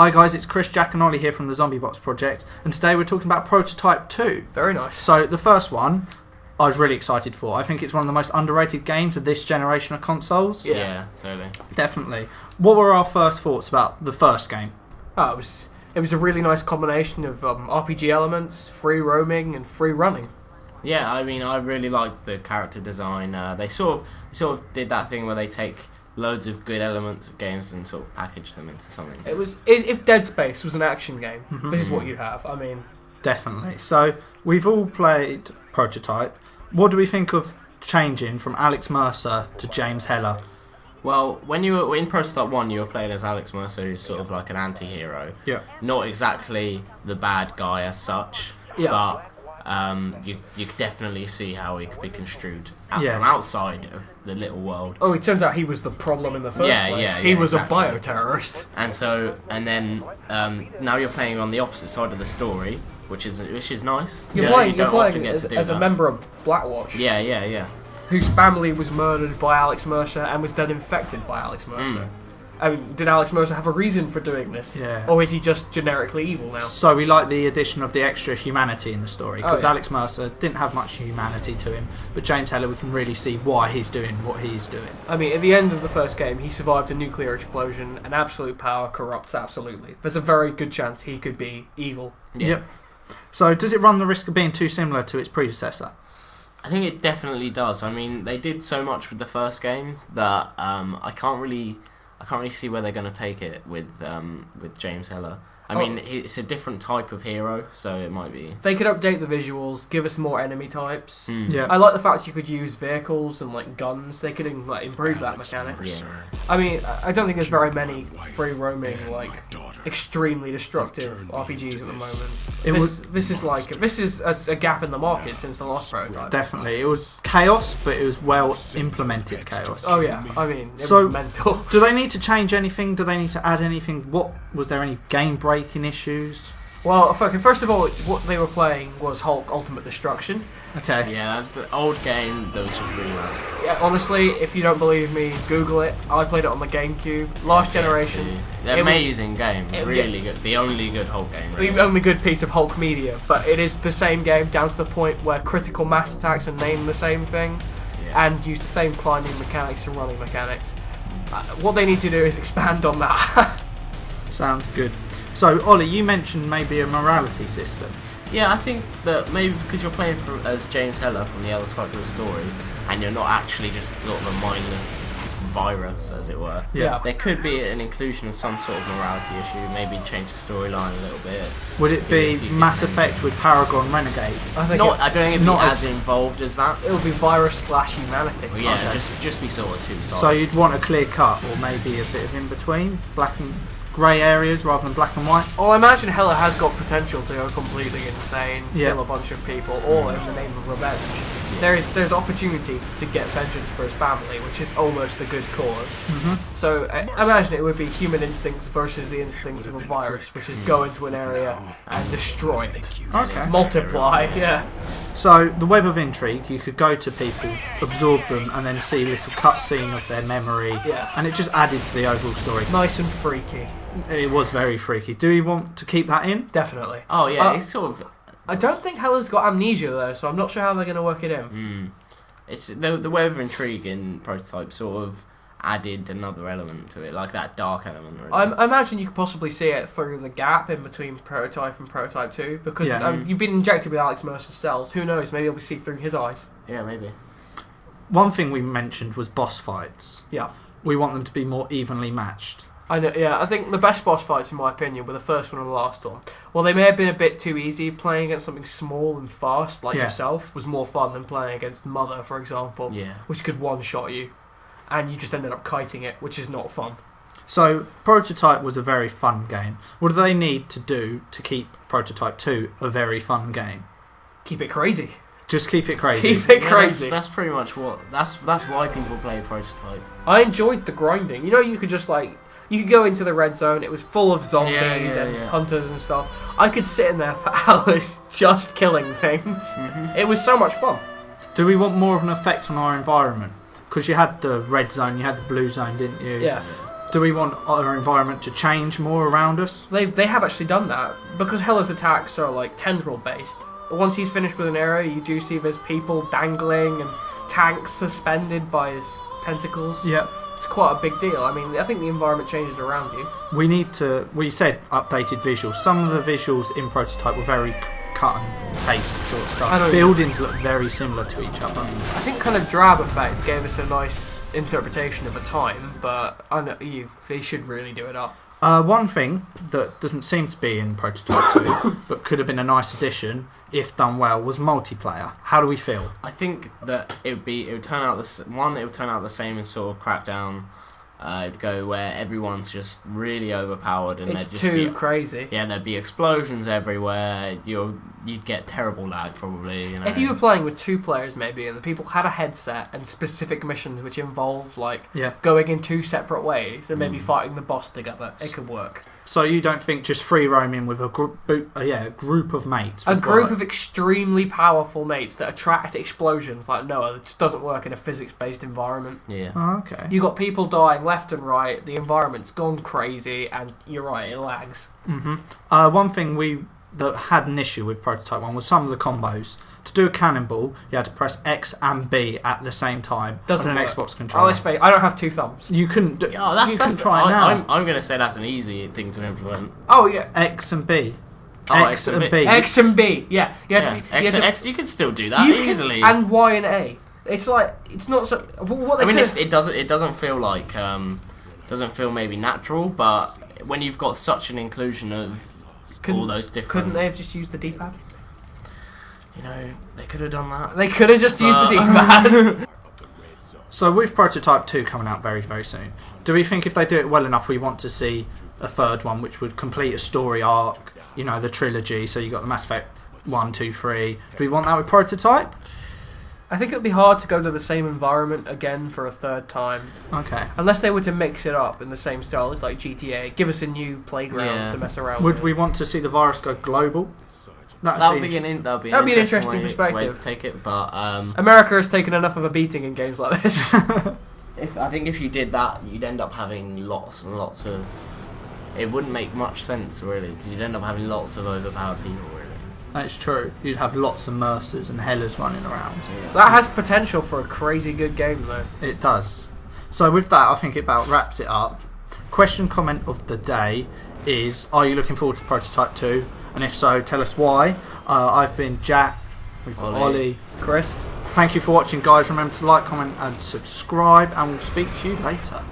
Hi guys, it's Chris, Jack and Ollie here from the Zombie Box Project, and today we're talking about Prototype 2. Very nice. So the first one, I was really excited for. I think it's one of the most underrated games of this generation of consoles. Yeah, totally. Definitely. What were our first thoughts about the first game? Oh, it was a really nice combination of RPG elements, free roaming, and free running. Yeah, I mean, I really liked the character design. They sort of did that thing where they take loads of good elements of games and sort of package them into something. If Dead Space was an action game, this is what you'd have. I mean, definitely. So we've all played Prototype. What do we think of changing from Alex Mercer to James Heller? Well, when you were in Prototype 1, you were playing as Alex Mercer, who's sort of like an anti-hero. Yeah. Not exactly the bad guy as such, but you could definitely see how he could be construed from outside of the little world. Oh, it turns out he was the problem in the first place. He was a bioterrorist. And then now you're playing on the opposite side of the story, which is nice. You're playing as a member of Blackwatch. Yeah. Whose family was murdered by Alex Mercer and was then infected by Alex Mercer. I mean, did Alex Mercer have a reason for doing this? Yeah. Or is he just generically evil now? So we like the addition of the extra humanity in the story, because Alex Mercer didn't have much humanity to him, but James Heller, we can really see why he's doing what he's doing. I mean, at the end of the first game, he survived a nuclear explosion, and absolute power corrupts absolutely. There's a very good chance he could be evil. Yep. So does it run the risk of being too similar to its predecessor? I think it definitely does. I mean, they did so much with the first game that I can't really see where they're going to take it with James Heller. I mean, it's a different type of hero, so it might be... They could update the visuals, give us more enemy types. Yeah. I like the fact you could use vehicles and like guns. They could improve that mechanics. Yeah. I mean, I don't think there's very many free roaming, extremely destructive RPGs at the moment. This is a gap in the market since the last Prototype. Definitely. It was chaos, but it was well implemented chaos. Oh yeah, I mean, it was mental. Do they need to change anything? Do they need to add anything? Was there any game breaking issues? Well, first of all, what they were playing was Hulk Ultimate Destruction. Okay. Yeah, that's the old game that was just really bad. Yeah, honestly, if you don't believe me, Google it. I played it on the GameCube. Last generation. Amazing game. Really good. The only good Hulk game. Really. The only good piece of Hulk media. But it is the same game down to the point where critical mass attacks are named the same thing and use the same climbing mechanics and running mechanics. What they need to do is expand on that. Sounds good. So, Ollie, you mentioned maybe a morality system. Yeah, I think that maybe because you're playing as James Heller from the other side of the story, and you're not actually just sort of a mindless virus, as it were. Yeah. There could be an inclusion of some sort of morality issue, maybe change the storyline a little bit. Would it be Mass Effect with Paragon Renegade? I don't think it'd be as involved as that. It would be virus/humanity. Well, yeah, just be sort of two sides. So you'd want a clear cut, or maybe a bit of in between, black and grey areas rather than black and white. Well, I imagine Heller has got potential to go completely insane, kill a bunch of people, all in the name of revenge. Yeah. There's opportunity to get vengeance for his family, which is almost a good cause. So I imagine it would be human instincts versus the instincts of a virus, which is go into an area and destroy it. Okay. Multiply, So the web of intrigue, you could go to people, absorb them, and then see a little cutscene of their memory, and it just added to the overall story. Nice and freaky. It was very freaky. Do we want to keep that in? Definitely. Oh yeah, it's sort of... I don't think Heller's got amnesia though, so I'm not sure how they're going to work it in. It's the web of intrigue in Prototype sort of added another element to it, like that dark element. Really. I imagine you could possibly see it through the gap in between Prototype and Prototype 2, because you've been injected with Alex Mercer's cells. Who knows? Maybe you'll see through his eyes. Yeah, maybe. One thing we mentioned was boss fights. Yeah. We want them to be more evenly matched. I know. Yeah, I think the best boss fights, in my opinion, were the first one and the last one. Well, they may have been a bit too easy. Playing against something small and fast like yourself was more fun than playing against Mother, for example, which could one-shot you, and you just ended up kiting it, which is not fun. So, Prototype was a very fun game. What do they need to do to keep Prototype 2 a very fun game? Keep it crazy. Just keep it crazy. Keep it crazy. That's pretty much what... That's why people play Prototype. I enjoyed the grinding. You know, you could just you could go into the red zone. It was full of zombies and hunters and stuff. I could sit in there for hours just killing things. It was so much fun. Do we want more of an effect on our environment? Because you had the red zone, you had the blue zone, didn't you? Yeah. Do we want our environment to change more around us? They have actually done that because Hella's attacks are like tendril based. Once he's finished with an area, you do see there's people dangling and tanks suspended by his tentacles. Yeah. It's quite a big deal. I mean, I think the environment changes around you. We said updated visuals. Some of the visuals in Prototype were very cut and paste sort of stuff. Buildings look very similar to each other. I think kind of drab effect gave us a nice interpretation of a time, but I know they should really do it up. One thing that doesn't seem to be in Prototype 2, but could have been a nice addition if done well, was multiplayer. How do we feel? I think that it would turn out the same as sort of Crackdown. It'd go where everyone's just really overpowered and it's there'd just too crazy. Yeah, there'd be explosions everywhere. You'd get terrible lag probably. If you were playing with 2 players maybe, and the people had a headset and specific missions which involve going in 2 separate ways and maybe fighting the boss together, it could work. So you don't think just free roaming with a group of mates? A group of extremely powerful mates that attract explosions like no other. It just doesn't work in a physics-based environment. Yeah. Oh, okay. You got people dying left and right. The environment's gone crazy, and you're right, it lags. One thing that had an issue with Prototype 1 was some of the combos. To do a cannonball, you had to press X and B at the same time on an Xbox controller. Oh, let's face it, I don't have 2 thumbs. You couldn't do. Try now. I'm going to say that's an easy thing to implement. Oh yeah, X and B. X and B. X and B. Yeah. X. You can still do that easily. And Y and A. It's like it's not so. What it doesn't feel like doesn't feel maybe natural, but when you've got such an inclusion of all those different. Couldn't they have just used the D-pad? They could have done that. They could have just used the D-pad. So with Prototype 2 coming out very, very soon, do we think if they do it well enough, we want to see a third one which would complete a story arc, the trilogy, so you got the Mass Effect 1, 2, 3. Do we want that with Prototype? I think it would be hard to go to the same environment again for a third time. Okay. Unless they were to mix it up in the same style as like GTA. Give us a new playground to mess around with. Would we want to see the virus go global? That'd be an interesting perspective way to take it, but America has taken enough of a beating in games like this. I think if you did that, you'd end up having lots and lots of. It wouldn't make much sense really, because you'd end up having lots of overpowered people. Really, that's true. You'd have lots of Mercers and Hellas running around. Yeah. That has potential for a crazy good game, though. It does. So with that, I think it about wraps it up. Question comment of the day is: are you looking forward to Prototype 2? And if so, tell us why. I've been Jack. We've got Ollie. Chris. Thank you for watching, guys. Remember to like, comment and subscribe, and we'll speak to you later.